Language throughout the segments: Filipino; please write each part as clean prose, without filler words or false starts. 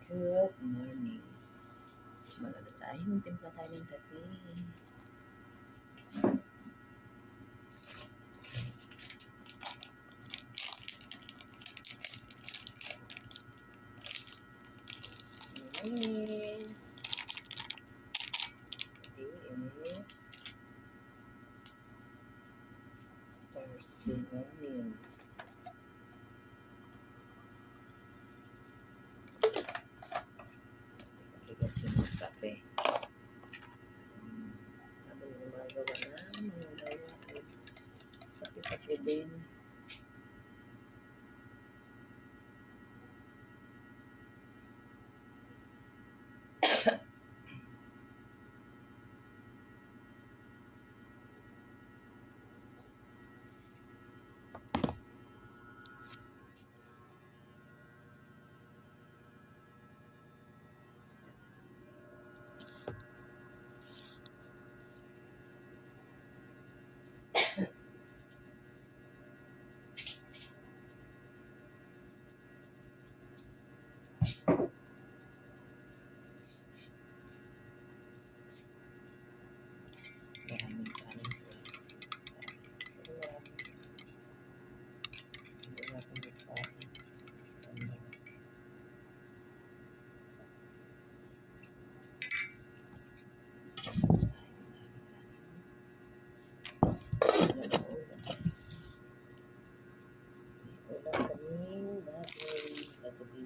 Good morning. Maganda tayo. Magtimpla tayo ng kape. Morning. Today is Thursday morning. Obligasyon ng kape. Habang gumagawa na mga gawain. Kape-kape din. Maraming kanin. Wala kang sa akin. Wala kaming baboy kagabi.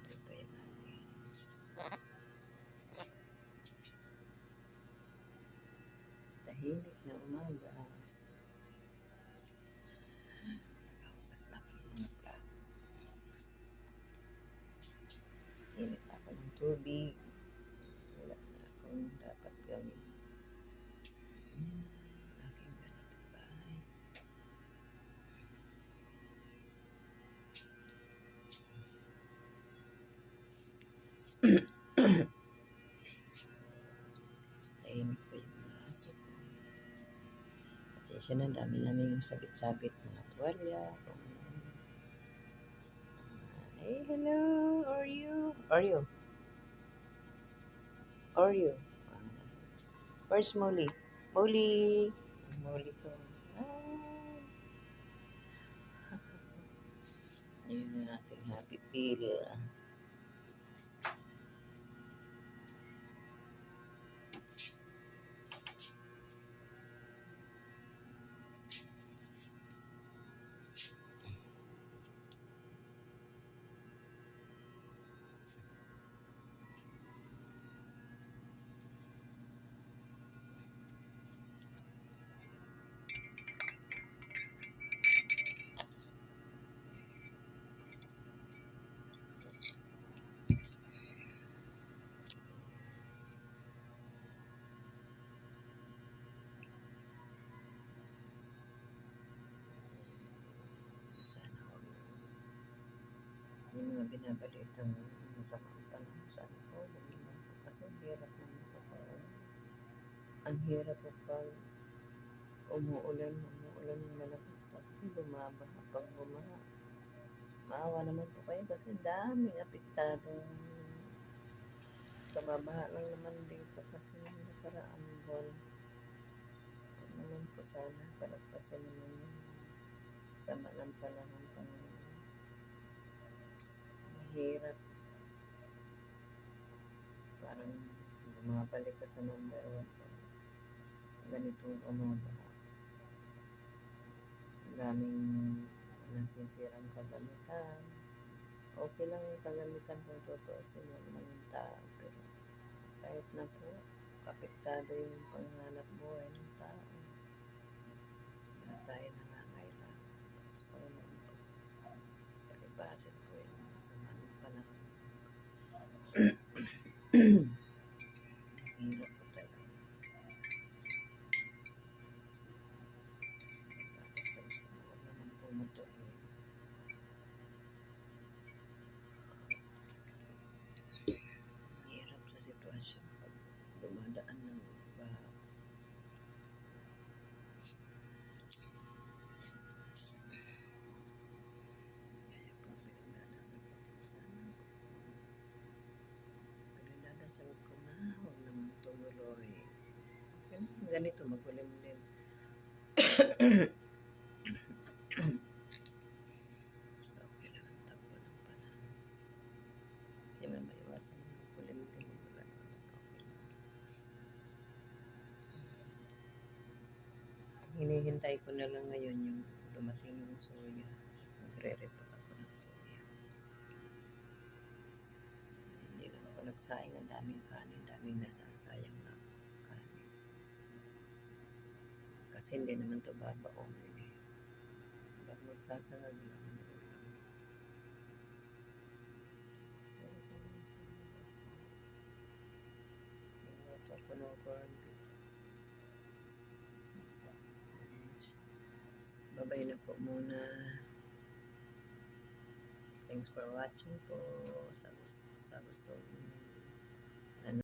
Ito yan natin. Tahimik na umaga. Basta mga plato. Init ako ng tubig. Wala na akong dapat gawin. Aking ganap sa bahay. Tahimik pa yung mga aso ko. Pasensya na, dami namin sabit-sabit mga tuwalya. Hey, hello! Oreo! Oreo! Oreo! Where's Molly? Molly! Molly ko. Yun ang ating happy pill. Sana huwag yung mga binabalitang masamang panahon. Sana po, huwag naman po kasi hirap naman po pag ang hirap po pag umuulan ng malakas kasi bumabaha. Pag bumaha, maawa naman po kayo kasi daming apektadong kababaha lang naman dito kasi nakaraang buwan. Huwag naman po sana palagpasin naman yung sama ng panahon pang mahirap. Parang bumabalik ka sa number 1 ganitong umabaha. Ang daming nasisirang kagamitan. Okay lang yung kagamitan kung tutuusin mo naman yung tao. Pero kahit na po, apektado yung panghanap buhay ng tao. Kaya tayo nangangailangan. Tapos Panginoon po, palibasin po yung masama ng panahon. Hirap po talaga. ganito makulimlim. Basta okay lang ang takbo ng panahon. Hindi man maiwasan yung makulimlim. Okay lang. Hinihintay ko na lang ngayon yung dumating yung soya. Magre-repot ako ng soya. Hindi lang ako nagsaing ng daming kanin. Daming nasasayang na kanin. Kasi hindi naman ito babaong eh. Ba't magsasangag lang ang ulam? Minuto ako ng corn beef. Babay na po muna. Thanks for watching po. Sa gustong